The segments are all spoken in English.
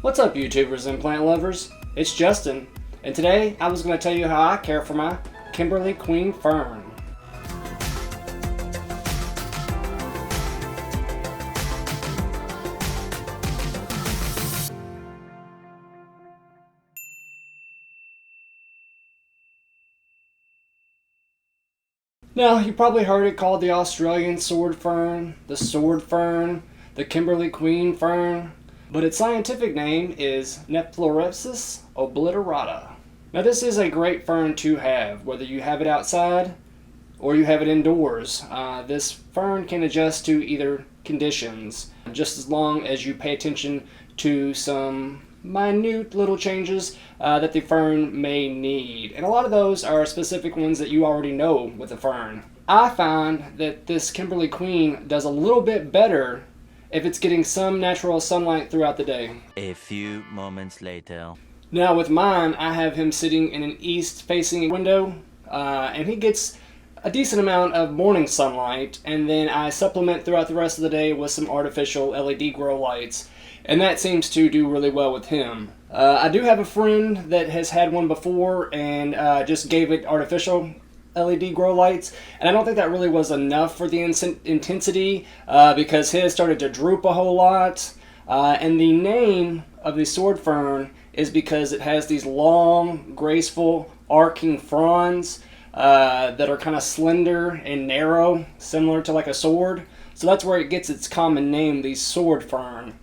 What's up, YouTubers and plant lovers? It's Justin, and today I was going to tell you how I care for my Kimberley Queen Fern. Now, you probably heard it called the Australian sword fern, the sword fern, the Kimberley Queen Fern, but its scientific name is Nephrorhizis obliterata. Now, this is a great fern to have, whether you have it outside or you have it indoors. This fern can adjust to either conditions, just as long as you pay attention to some minute little changes that the fern may need. And a lot of those are specific ones that you already know with the fern. I find that this Kimberley Queen does a little bit better if it's getting some natural sunlight throughout the day. A few moments later. Now with mine, I have him sitting in an east-facing window, and he gets a decent amount of morning sunlight, and then I supplement throughout the rest of the day with some artificial LED grow lights, and that seems to do really well with him. I do have a friend that has had one before and just gave it artificial LED grow lights, and I don't think that really was enough for the intensity because his started to droop a whole lot. And the name of the sword fern is because it has these long, graceful, arcing fronds that are kind of slender and narrow, similar to like a sword. So that's where it gets its common name, the sword fern.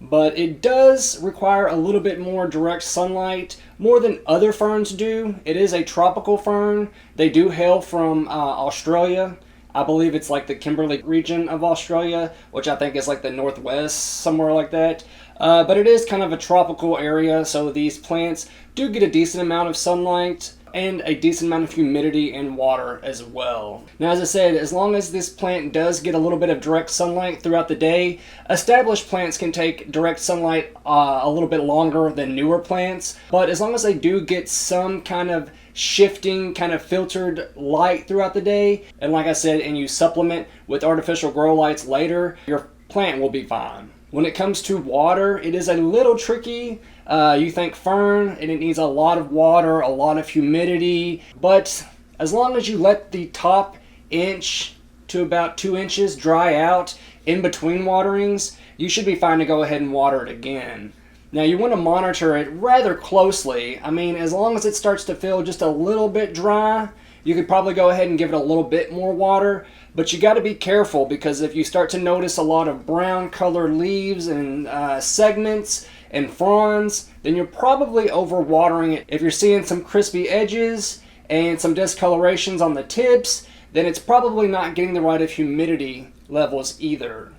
But it does require a little bit more direct sunlight, more than other ferns do. It is a tropical fern. They do hail from Australia. I believe it's like the Kimberley region of Australia, which I think is like the northwest, somewhere like that. But it is kind of a tropical area, so these plants do get a decent amount of sunlight and a decent amount of humidity and water as well. Now, as I said, as long as this plant does get a little bit of direct sunlight throughout the day, established plants can take direct sunlight a little bit longer than newer plants, but as long as they do get some kind of shifting, kind of filtered light throughout the day, and like I said, and you supplement with artificial grow lights later, your plant will be fine. When it comes to water, it is a little tricky. You think fern, and it needs a lot of water, a lot of humidity, but as long as you let the top inch to about 2 inches dry out in between waterings, you should be fine to go ahead and water it again. Now, you want to monitor it rather closely. I mean, as long as it starts to feel just a little bit dry, you could probably go ahead and give it a little bit more water, but you got to be careful because if you start to notice a lot of brown colored leaves and segments and fronds, then you're probably overwatering it. If you're seeing some crispy edges and some discolorations on the tips, then it's probably not getting the right humidity levels either.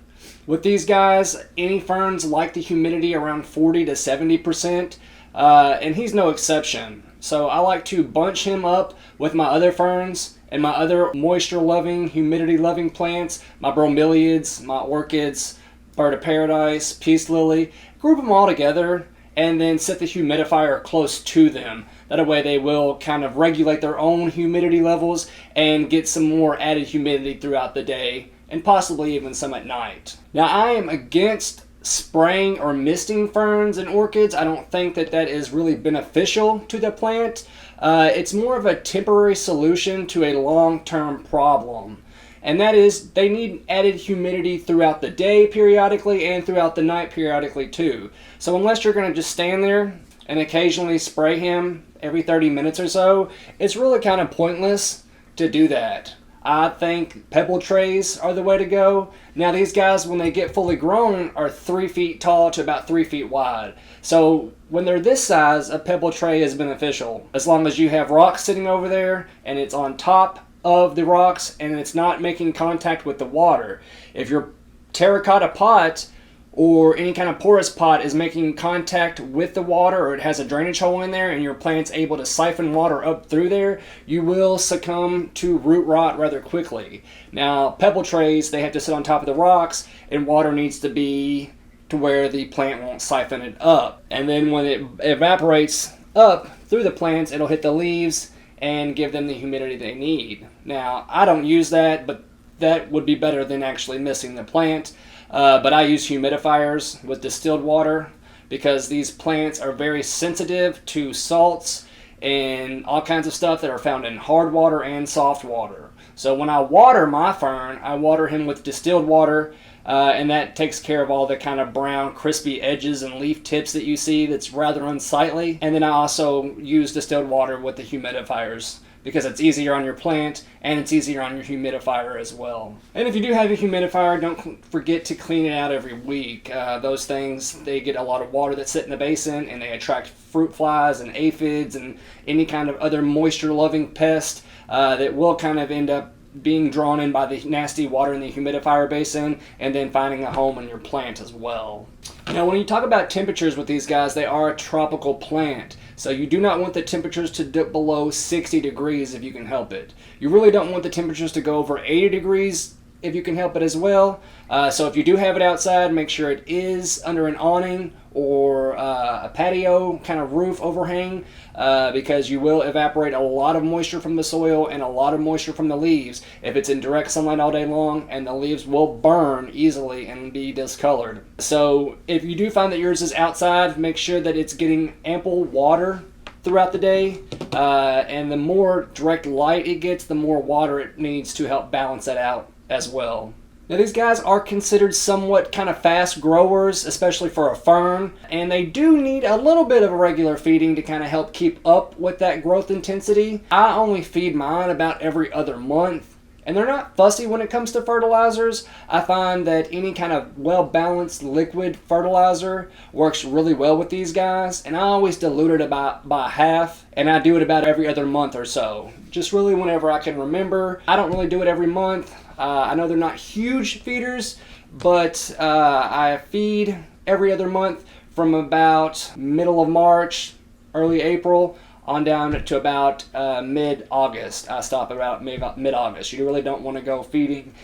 With these guys, any ferns like the humidity around 40 to 70%, and he's no exception. So I like to bunch him up with my other ferns and my other moisture-loving, humidity-loving plants, my bromeliads, my orchids, bird of paradise, peace lily. Group them all together and then set the humidifier close to them. That way they will kind of regulate their own humidity levels and get some more added humidity throughout the day and possibly even some at night. Now, I am against spraying or misting ferns and orchids. I don't think that that is really beneficial to the plant. It's more of a temporary solution to a long-term problem. And that is, they need added humidity throughout the day periodically and throughout the night periodically too. So unless you're going to just stand there and occasionally spray him every 30 minutes or so, it's really kind of pointless to do that. I think pebble trays are the way to go. Now these guys, when they get fully grown, are 3 feet tall to about 3 feet wide. So when they're this size, a pebble tray is beneficial. As long as you have rocks sitting over there and it's on top of the rocks and it's not making contact with the water. If your terracotta pot or any kind of porous pot is making contact with the water, or it has a drainage hole in there and your plant's able to siphon water up through there, you will succumb to root rot rather quickly. Now, pebble trays, they have to sit on top of the rocks and water needs to be to where the plant won't siphon it up. And then when it evaporates up through the plants, it'll hit the leaves and give them the humidity they need. Now, I don't use that, but that would be better than actually missing the plant. But I use humidifiers with distilled water because these plants are very sensitive to salts and all kinds of stuff that are found in hard water and soft water. So when I water my fern, I water him with distilled water, and that takes care of all the kind of brown, crispy edges and leaf tips that you see that's rather unsightly. And then I also use distilled water with the humidifiers, because it's easier on your plant and it's easier on your humidifier as well. And if you do have a humidifier, don't forget to clean it out every week. Those things, they get a lot of water that sit in the basin, and they attract fruit flies and aphids and any kind of other moisture-loving pest that will kind of end up being drawn in by the nasty water in the humidifier basin and then finding a home in your plant as well. Now, when you talk about temperatures with these guys, they are a tropical plant. So you do not want the temperatures to dip below 60 degrees if you can help it. You really don't want the temperatures to go over 80 degrees if you can help it as well. So if you do have it outside, make sure it is under an awning or a patio kind of roof overhang, because you will evaporate a lot of moisture from the soil and a lot of moisture from the leaves if it's in direct sunlight all day long, and the leaves will burn easily and be discolored. So if you do find that yours is outside, make sure that it's getting ample water throughout the day, and the more direct light it gets, the more water it needs to help balance that out as well. Now, these guys are considered somewhat kind of fast growers, especially for a fern, and they do need a little bit of a regular feeding to kind of help keep up with that growth intensity. I only feed mine about every other month, and they're not fussy when it comes to fertilizers. I find that any kind of well-balanced liquid fertilizer works really well with these guys, and I always dilute it about by half, and I do it about every other month or so. Just really whenever I can remember. I don't really do it every month. I know they're not huge feeders, but I feed every other month from about middle of March, early April, on down to about mid-August. I stop about mid-August. You really don't want to go feeding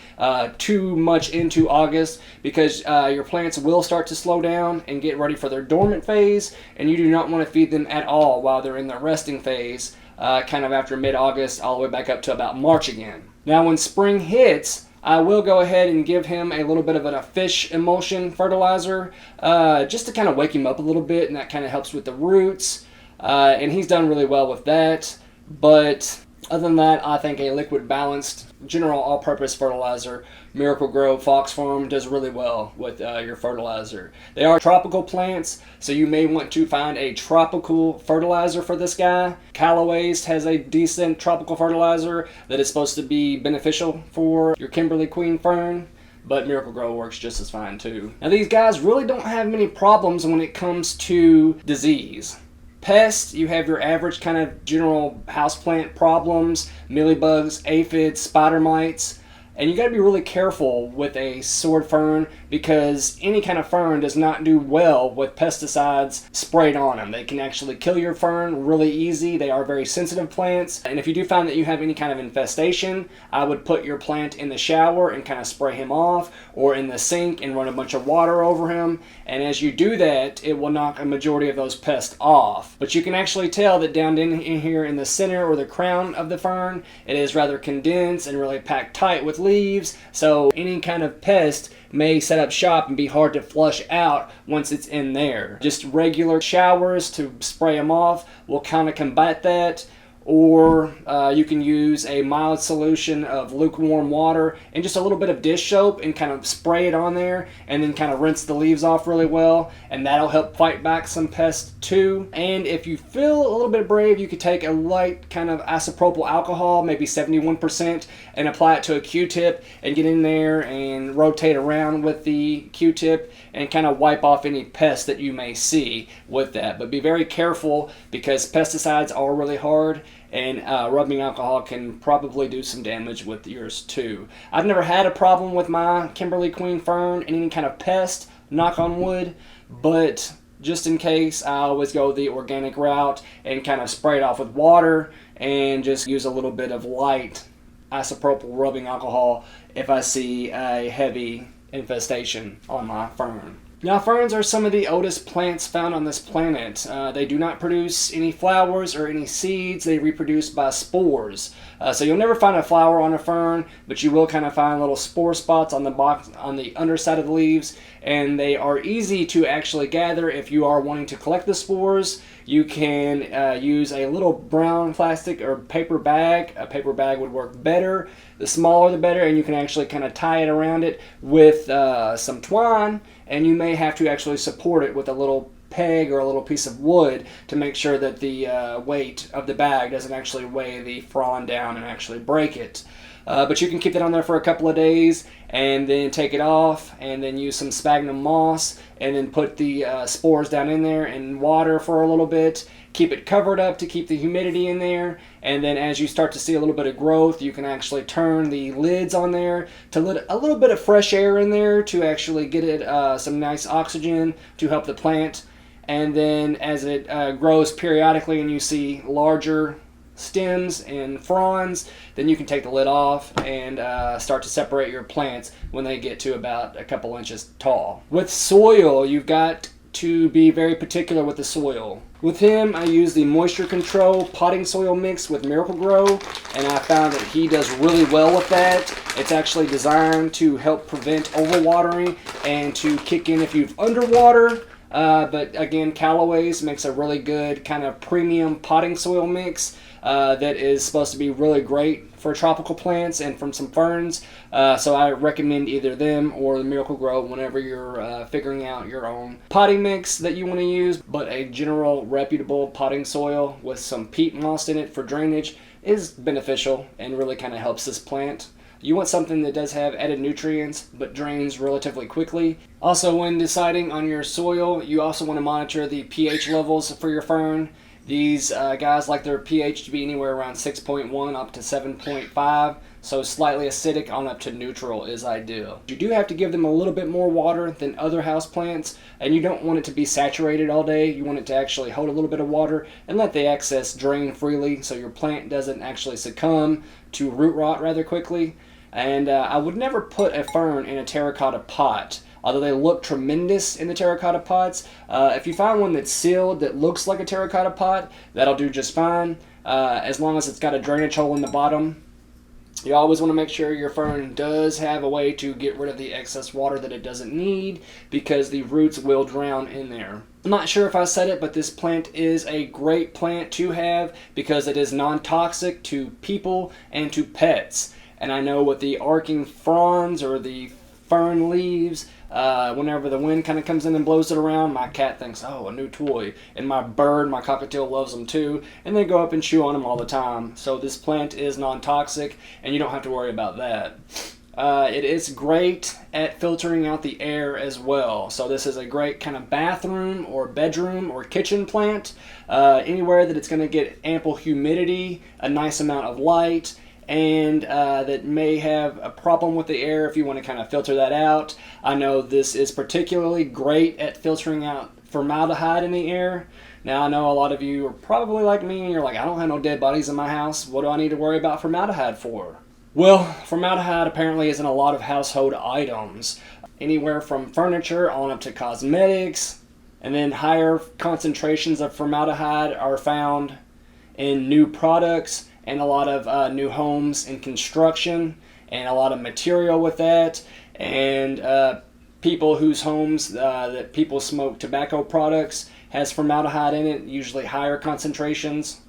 too much into August, because your plants will start to slow down and get ready for their dormant phase, and you do not want to feed them at all while they're in their resting phase, kind of after mid-August all the way back up to about March again. Now, when spring hits, I will go ahead and give him a little bit of a fish emulsion fertilizer, just to kind of wake him up a little bit, and that kind of helps with the roots. And he's done really well with that. But other than that, I think a liquid balanced general all-purpose fertilizer, Miracle Grow Fox Farm, does really well with your fertilizer. They are tropical plants, so you may want to find a tropical fertilizer for this guy. Callaway's has a decent tropical fertilizer that is supposed to be beneficial for your Kimberley Queen Fern, but Miracle Grow works just as fine too. Now, these guys really don't have many problems when it comes to disease. Pests, you have your average kind of general houseplant problems, mealybugs, aphids, spider mites, and you got to be really careful with a sword fern, because any kind of fern does not do well with pesticides sprayed on them. They can actually kill your fern really easy. They are very sensitive plants, and if you do find that you have any kind of infestation, I would put your plant in the shower and kind of spray him off, or in the sink and run a bunch of water over him, and as you do that, it will knock a majority of those pests off. But you can actually tell that down in here in the center or the crown of the fern, it is rather condensed and really packed tight with leaves, so any kind of pest may set up shop and be hard to flush out once it's in there. Just regular showers to spray them off will kind of combat that, or you can use a mild solution of lukewarm water and just a little bit of dish soap and kind of spray it on there, and then kind of rinse the leaves off really well, and that'll help fight back some pests too. And if you feel a little bit brave, you could take a light kind of isopropyl alcohol, maybe 71%, and apply it to a Q-tip and get in there and rotate around with the Q-tip and kind of wipe off any pests that you may see with that. But be very careful, because pesticides are really hard, and rubbing alcohol can probably do some damage with yours too. I've never had a problem with my Kimberley Queen Fern and any kind of pest, knock on wood, but just in case, I always go the organic route and kind of spray it off with water and just use a little bit of light isopropyl rubbing alcohol if I see a heavy infestation on my fern. Now, ferns are some of the oldest plants found on this planet. They do not produce any flowers or any seeds. They reproduce by spores. So you'll never find a flower on a fern, but you will kind of find little spore spots on the underside of the leaves, and they are easy to actually gather. If you are wanting to collect the spores, you can use a little brown plastic or paper bag. A paper bag would work better. The smaller the better, and you can actually kind of tie it around it with some twine, and you may have to actually support it with a little peg or a little piece of wood to make sure that the weight of the bag doesn't actually weigh the frond down and actually break it. But you can keep that on there for a couple of days and then take it off and then use some sphagnum moss and then put the spores down in there and water for a little bit. Keep it covered up to keep the humidity in there, and then as you start to see a little bit of growth, you can actually turn the lids on there to let a little bit of fresh air in there to actually get it some nice oxygen to help the plant. And then as it grows periodically and you see larger stems and fronds, then you can take the lid off and start to separate your plants when they get to about a couple inches tall. With soil, you've got to be very particular with the soil. With him, I use the Moisture Control potting soil mix with Miracle-Gro, and I found that he does really well with that. It's actually designed to help prevent overwatering and to kick in if you've underwater. But again, Callaway's makes a really good kind of premium potting soil mix that is supposed to be really great for tropical plants and from some ferns. So I recommend either them or the Miracle-Gro whenever you're figuring out your own potting mix that you want to use. But a general reputable potting soil with some peat moss in it for drainage is beneficial and really kind of helps this plant. You want something that does have added nutrients but drains relatively quickly. Also, when deciding on your soil, you also want to monitor the pH levels for your fern. These guys like their pH to be anywhere around 6.1 up to 7.5, so slightly acidic on up to neutral is ideal. You do have to give them a little bit more water than other houseplants, and you don't want it to be saturated all day. You want it to actually hold a little bit of water and let the excess drain freely so your plant doesn't actually succumb to root rot rather quickly. And I would never put a fern in a terracotta pot, although they look tremendous in the terracotta pots. If you find one that's sealed that looks like a terracotta pot, that'll do just fine, as long as it's got a drainage hole in the bottom. You always want to make sure your fern does have a way to get rid of the excess water that it doesn't need, because the roots will drown in there. I'm not sure if I said it, but this plant is a great plant to have because it is non-toxic to people and to pets. And I know with the arcing fronds or the fern leaves, whenever the wind kind of comes in and blows it around, my cat thinks, oh, a new toy. And my bird, my cockatiel, loves them too, and they go up and chew on them all the time. So this plant is non-toxic, and you don't have to worry about that. It is great at filtering out the air as well. So this is a great kind of bathroom or bedroom or kitchen plant. Anywhere that it's going to get ample humidity, a nice amount of light, and that may have a problem with the air if you want to kind of filter that out. I know this is particularly great at filtering out formaldehyde in the air. Now, I know a lot of you are probably like me and you're like, I don't have no dead bodies in my house. What do I need to worry about formaldehyde for? Well, formaldehyde apparently is in a lot of household items, anywhere from furniture on up to cosmetics, and then higher concentrations of formaldehyde are found in new products and a lot of new homes in construction and a lot of material with that, and people whose homes that people smoke tobacco products has formaldehyde in it, usually higher concentrations.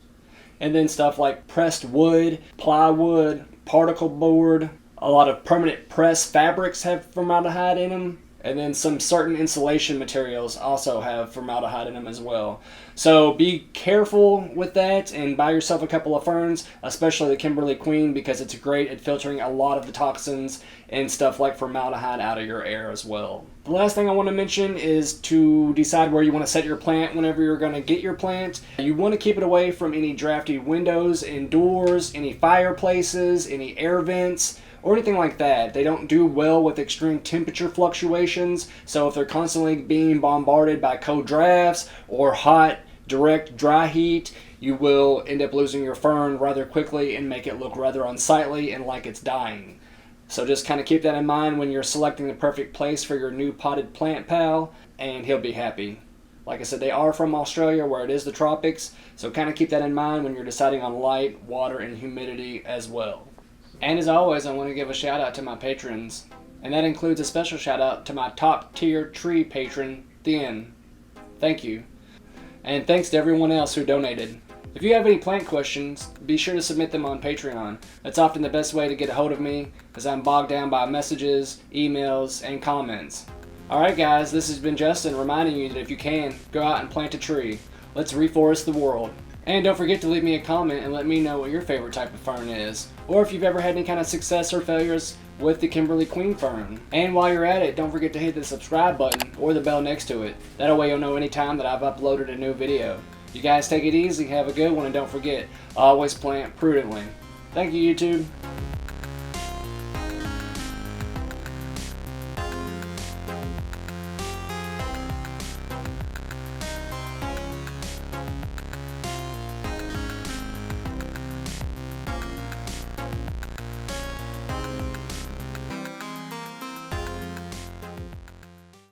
And then stuff like pressed wood, plywood, particle board, a lot of permanent press fabrics have formaldehyde in them. And then some certain insulation materials also have formaldehyde in them as well. So be careful with that and buy yourself a couple of ferns, especially the Kimberley Queen, because it's great at filtering a lot of the toxins and stuff like formaldehyde out of your air as well. The last thing I want to mention is to decide where you want to set your plant whenever you're going to get your plant. You want to keep it away from any drafty windows indoors, any fireplaces, any air vents, or anything like that. They don't do well with extreme temperature fluctuations, so if they're constantly being bombarded by cold drafts or hot, direct dry heat, you will end up losing your fern rather quickly and make it look rather unsightly and like it's dying. So just kind of keep that in mind when you're selecting the perfect place for your new potted plant pal, and he'll be happy. Like I said, they are from Australia where it is the tropics, so kind of keep that in mind when you're deciding on light, water, and humidity as well. And as always, I want to give a shout out to my patrons, and that includes a special shout out to my top tier tree patron, Thuyen. Thank you. And thanks to everyone else who donated. If you have any plant questions, be sure to submit them on Patreon. That's often the best way to get a hold of me, as I'm bogged down by messages, emails, and comments. Alright guys, this has been Justin reminding you that if you can, go out and plant a tree. Let's reforest the world. And don't forget to leave me a comment and let me know what your favorite type of fern is, or if you've ever had any kind of success or failures with the Kimberley Queen Fern. And while you're at it, don't forget to hit the subscribe button or the bell next to it. That way you'll know anytime that I've uploaded a new video. You guys take it easy, have a good one, and don't forget, always plant prudently. Thank you, YouTube.